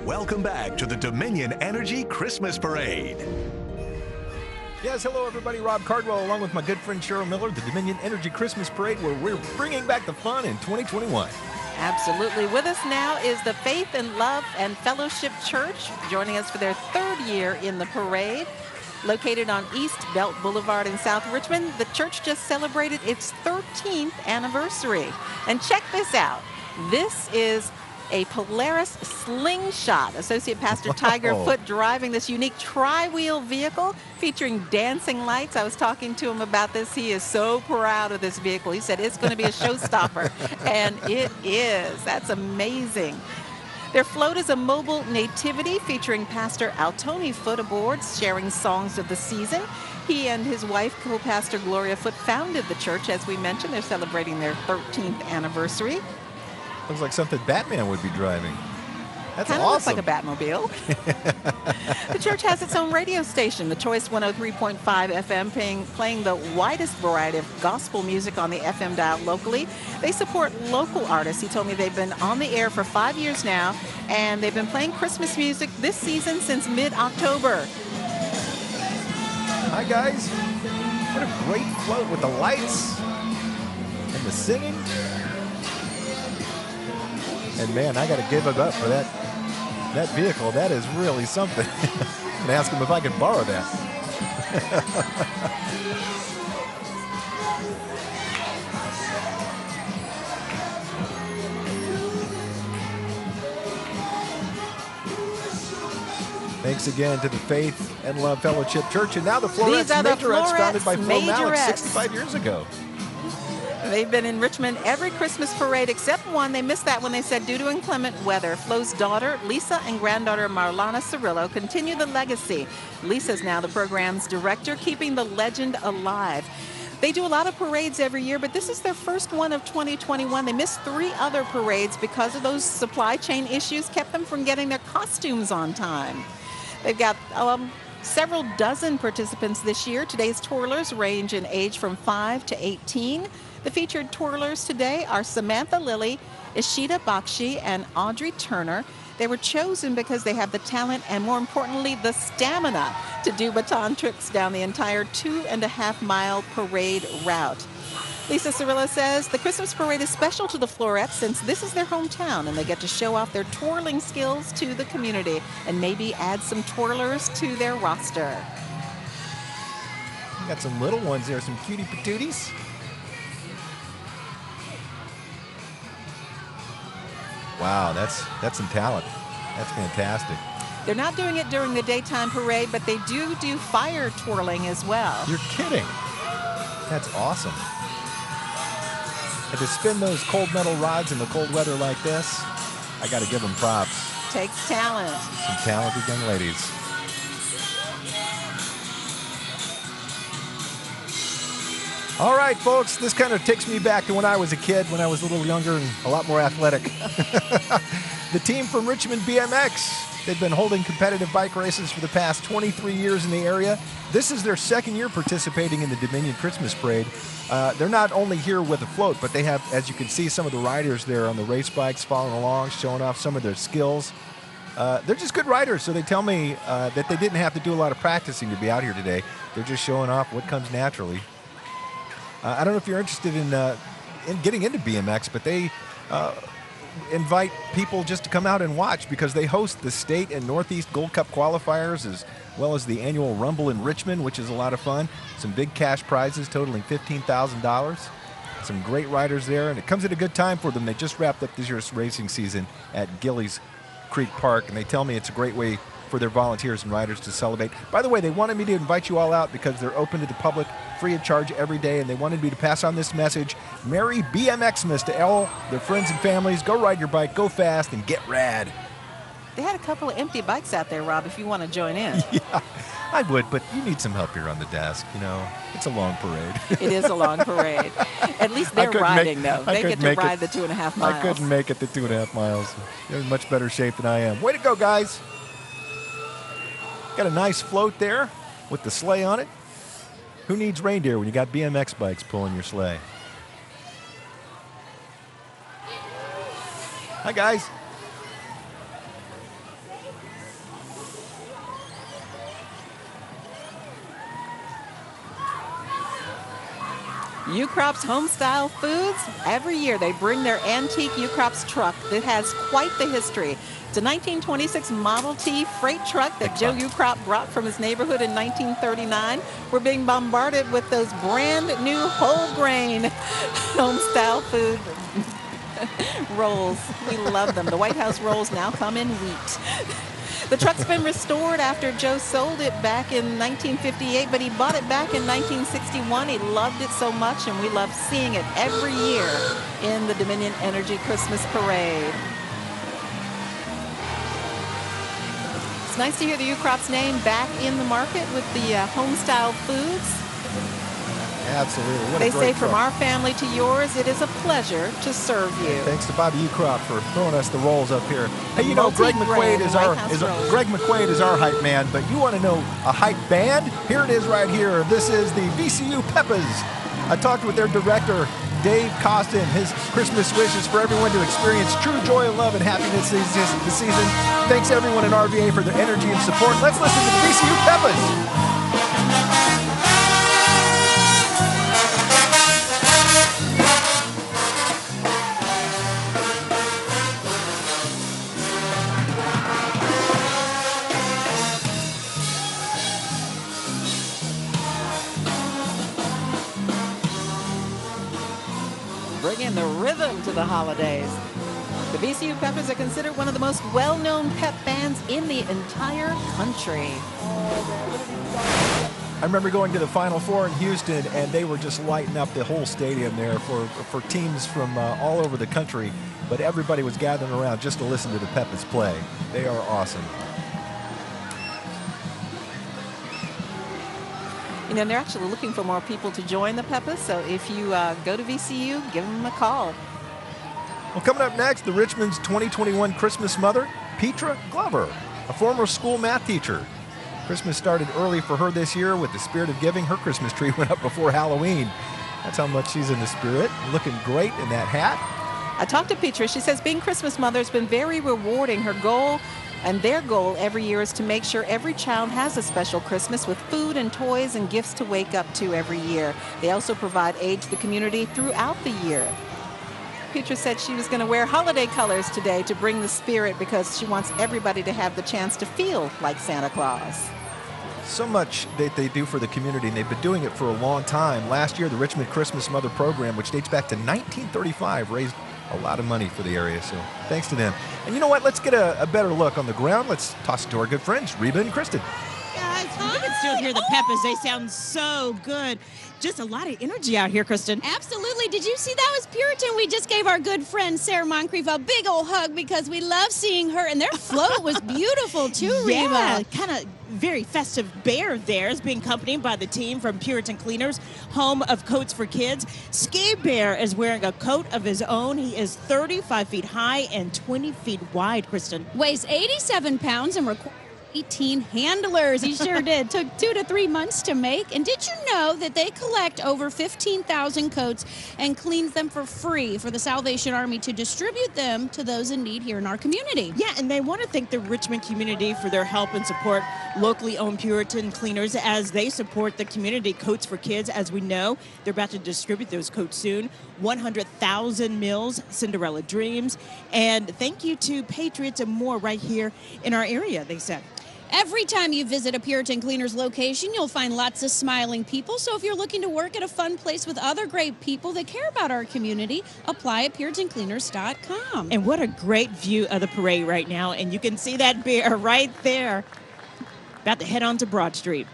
Welcome back to the Dominion Energy Christmas Parade. Yes, hello everybody. Rob Cardwell along with my good friend Cheryl Miller, the Dominion Energy Christmas Parade, where we're bringing back the fun in 2021. Absolutely. With us now is the Faith and Love and Fellowship Church, joining us for their third year in the parade. Located on East Belt Boulevard in South Richmond, the church just celebrated its 13th anniversary. And check this out. This is a Polaris Slingshot. Associate Pastor Tiger Foote driving this unique tri-wheel vehicle featuring dancing lights. I was talking to him about this. He is so proud of this vehicle. He said it's going to be a showstopper, and it is. That's amazing. Their float is a mobile nativity featuring Pastor Altoni Foote aboard, sharing songs of the season. He and his wife, co-pastor Gloria Foote, founded the church. As we mentioned, they're celebrating their 13th anniversary. Looks like something Batman would be driving. That's Kind awesome. of looks like a Batmobile. The church has its own radio station, the Choice 103.5 FM, playing the widest variety of gospel music on the FM dial locally. They support local artists. He told me they've been on the air for 5 years now, and they've been playing Christmas music this season since mid-October. Hi, guys. What a great float with the lights and the singing. And man, I got to give it up for that vehicle. That is really something. I'm going to ask him if I can borrow that. Thanks again to the Faith and Love Fellowship Church. And now the Florettes Majorettes, founded by Flo Malik 65 years ago. They've been in Richmond every Christmas parade except one. They missed that when they said due to inclement weather. Flo's daughter, Lisa, and granddaughter, Marlana Cirillo, continue the legacy. Lisa's now the program's director, keeping the legend alive. They do a lot of parades every year, but this is their first one of 2021. They missed 3 other parades because of those supply chain issues, kept them from getting their costumes on time. They've got several dozen participants this year. Today's twirlers range in age from 5 to 18. The featured twirlers today are Samantha Lilly, Ishita Bakshi, and Audrey Turner. They were chosen because they have the talent and, more importantly, the stamina to do baton tricks down the entire 2.5-mile parade route. Lisa Cirillo says the Christmas parade is special to the Florettes since this is their hometown and they get to show off their twirling skills to the community and maybe add some twirlers to their roster. We got some little ones there, some cutie patooties. Wow, that's some talent. That's fantastic. They're not doing it during the daytime parade, but they do fire twirling as well. You're kidding. That's awesome. And to spin those cold metal rods in the cold weather like this, I got to give them props. Takes talent. Some talented young ladies. All right, folks, this kind of takes me back to when I was a kid, when I was a little younger and a lot more athletic. The team from Richmond BMX, they've been holding competitive bike races for the past 23 years in the area. This is their second year participating in the Dominion Christmas Parade. They're not only here with a float, but they have, as you can see, some of the riders there on the race bikes following along, showing off some of their skills. They're just good riders, so they tell me that they didn't have to do a lot of practicing to be out here today. They're just showing off what comes naturally. I don't know if you're interested in getting into BMX, but they invite people just to come out and watch because they host the State and Northeast Gold Cup qualifiers as well as the annual Rumble in Richmond, which is a lot of fun. Some big cash prizes totaling $15,000. Some great riders there, and it comes at a good time for them. They just wrapped up this year's racing season at Gillies Creek Park, and they tell me it's a great way for their volunteers and riders to celebrate. By the way, they wanted me to invite you all out because they're open to the public, free of charge every day, and they wanted me to pass on this message. Merry BMXmas to all their friends and families. Go ride your bike, go fast, and get rad. They had a couple of empty bikes out there, Rob, if you want to join in. Yeah, I would, but you need some help here on the desk. You know, it's a long parade. It is a long parade. At least they're riding, though. They get to ride the 2.5 miles. I couldn't make it the 2.5 miles. They're in much better shape than I am. Way to go, guys. Got a nice float there with the sleigh on it. Who needs reindeer when you got BMX bikes pulling your sleigh? Hi, guys. Ukrop's Homestyle Foods, every year they bring their antique Ukrop's truck that has quite the history. It's a 1926 Model T freight truck that Joe Ukrop brought from his neighborhood in 1939. We're being bombarded with those brand new whole grain Homestyle food rolls. We love them. The White House rolls now come in wheat. The truck's been restored after Joe sold it back in 1958, but he bought it back in 1961. He loved it so much, and we love seeing it every year in the Dominion Energy Christmas Parade. It's nice to hear the Ukrop's name back in the market with the Homestyle Foods. Absolutely. What They a great say from truck. our family to yours, it is a pleasure to serve you. Thanks to Bobby Ukrop for throwing us the rolls up here. Hey, you know, Greg Multi-grain McQuaid White House rolls. Greg McQuaid is our hype man, but you want to know a hype band? Here it is right here. This is the VCU Peppas. I talked with their director, Dave Costin. His Christmas wishes for everyone to experience true joy, love, and happiness this season. Thanks everyone in RVA for their energy and support. Let's listen to the VCU Peppas. Bringing the rhythm to the holidays. The VCU Peppas are considered one of the most well-known pep bands in the entire country. I remember going to the Final Four in Houston, and they were just lighting up the whole stadium there for teams from all over the country. But everybody was gathering around just to listen to the Peppas play. They are awesome. You know, they're actually looking for more people to join the Peppas, so if you go to VCU, give them a call. Well, coming up next, the Richmond's 2021 Christmas mother, Petra Glover, a former school math teacher. Christmas started early for her this year with the spirit of giving. Her Christmas tree went up before Halloween. That's how much she's in the spirit. Looking great in that hat. I talked to Petra. She says being Christmas mother has been very rewarding. Her goal and their goal every year is to make sure every child has a special Christmas with food and toys and gifts to wake up to every year. They also provide aid to the community throughout the year. Petra said she was going to wear holiday colors today to bring the spirit because she wants everybody to have the chance to feel like Santa Claus. So much that they do for the community, and they've been doing it for a long time. Last year, the Richmond Christmas Mother Program, which dates back to 1935, raised a lot of money for the area, so thanks to them. And you know what? Let's get a better look on the ground. Let's toss it to our good friends, Reba and Kristen. Guys, you can still hear the Peppas. They sound so good. Just a lot of energy out here, Kristen. Absolutely. Did you see that was Puritan? We just gave our good friend Sarah Moncrief a big old hug because we love seeing her, and their float was beautiful too, Yeah, Reba. kind of very festive bear there is being accompanied by the team from Puritan Cleaners, home of Coats for Kids. Ski Bear is wearing a coat of his own. He is 35 feet high and 20 feet wide, Kristen. Weighs 87 pounds and requires 18 handlers. He sure did. Took 2 to 3 months to make. And did you know that they collect over 15,000 coats and cleans them for free for the Salvation Army to distribute them to those in need here in our community? Yeah, and they want to thank the Richmond community for their help and support locally owned Puritan Cleaners as they support the community Coats for Kids. As we know, they're about to distribute those coats soon. 100,000 meals, Cinderella Dreams, and thank you to Patriots and more right here in our area, they said. Every time you visit a Puritan Cleaners location, you'll find lots of smiling people. So if you're looking to work at a fun place with other great people that care about our community, apply at PuritanCleaners.com. And what a great view of the parade right now. And you can see that bear right there. About to head on to Broad Street.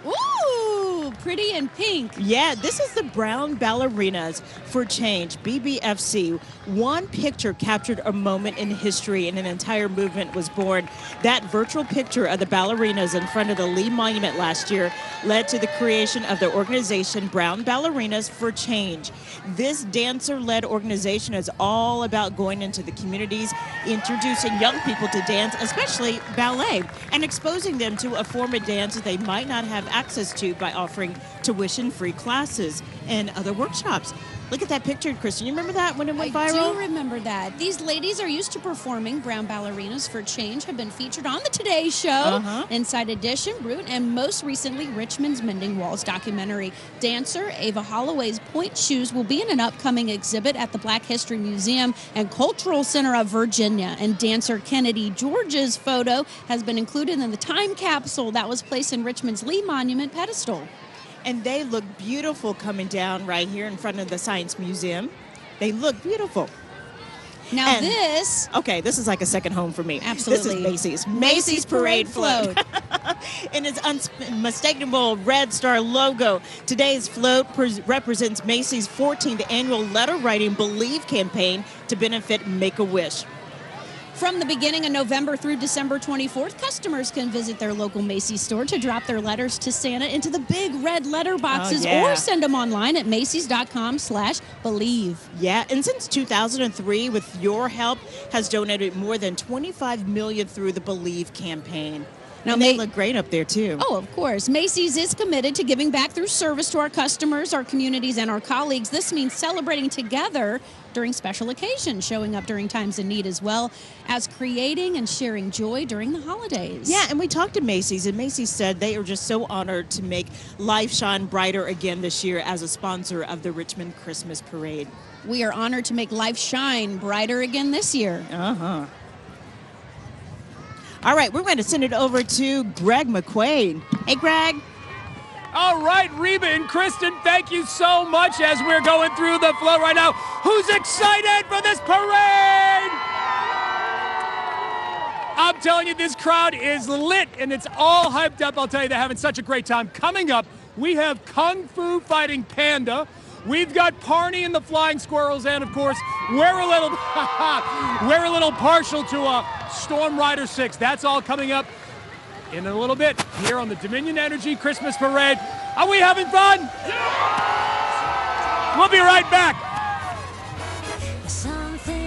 Ooh, pretty and pink. Yeah, this is the Brown Ballerinas for Change, BBFC. One picture captured a moment in history and an entire movement was born. That virtual picture of the ballerinas in front of the Lee Monument last year led to the creation of the organization Brown Ballerinas for Change. This dancer-led organization is all about going into the communities, introducing young people to dance, especially ballet, and exposing them to a form of dance that they might not have access to by offering tuition-free classes and other workshops. Look at that picture, Kristen. You remember that when it went I viral? do remember that. These ladies are used to performing. Brown Ballerinas for Change have been featured on the Today Show, Inside Edition, Brute, and most recently, Richmond's Mending Walls documentary. Dancer Ava Holloway's point shoes will be in an upcoming exhibit at the Black History Museum and Cultural Center of Virginia. And dancer Kennedy George's photo has been included in the time capsule that was placed in Richmond's Lee Monument pedestal. And they look beautiful coming down right here in front of the Science Museum. They look beautiful. Now And- this... Okay, this is like a second home for me. Absolutely. This is Macy's. Macy's Parade Float. In its unmistakable red star logo, today's float represents Macy's 14th annual letter writing Believe campaign to benefit Make-A-Wish. From the beginning of November through December 24th, customers can visit their local Macy's store to drop their letters to Santa into the big red letter boxes or send them online at macys.com/believe. Yeah, and since 2003, with your help, has donated more than $25 million through the Believe campaign. Now, And they look great up there, too. Oh, of course. Macy's is committed to giving back through service to our customers, our communities, and our colleagues. This means celebrating together during special occasions, showing up during times of need, as well as creating and sharing joy during the holidays. Yeah, and we talked to Macy's, and Macy's said they are just so honored to make life shine brighter again this year as a sponsor of the Richmond Christmas Parade. We are honored to make life shine brighter again this year. All right, we're going to send it over to Greg McQuaid. Hey, Greg. All right, Reba and Kristen, thank you so much as we're going through the float right now. Who's excited for this parade? I'm telling you, this crowd is lit and it's all hyped up. I'll tell you, they're having such a great time. Coming up, we have Kung Fu Fighting Panda. We've got Parney and the Flying Squirrels, and of course, we're a little partial to Storm Rider 6. That's all coming up in a little bit here on the Dominion Energy Christmas Parade. Are we having fun? Yeah! We'll be right back. Something